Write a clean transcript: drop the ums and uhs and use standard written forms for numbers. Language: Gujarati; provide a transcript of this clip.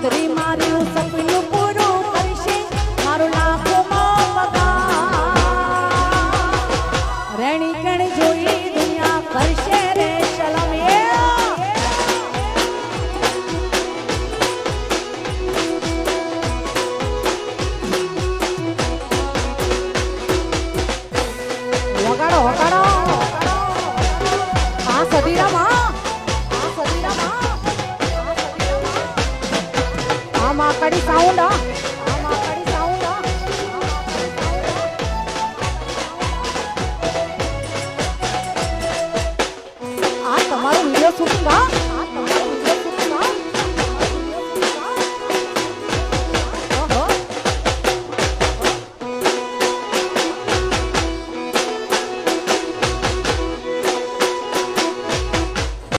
છોકરી મારું સપનું પૂરું કરશે મારું લાખોમાં પગાર રેણી કણ જોઈ દુનિયા કરશે રે સલામ વગાડો વગાડો આ સદીરામાં માકડી સાઉન્ડ આ માકડી સાઉન્ડ આ તમારું વિડિયો શૂટિંગ આ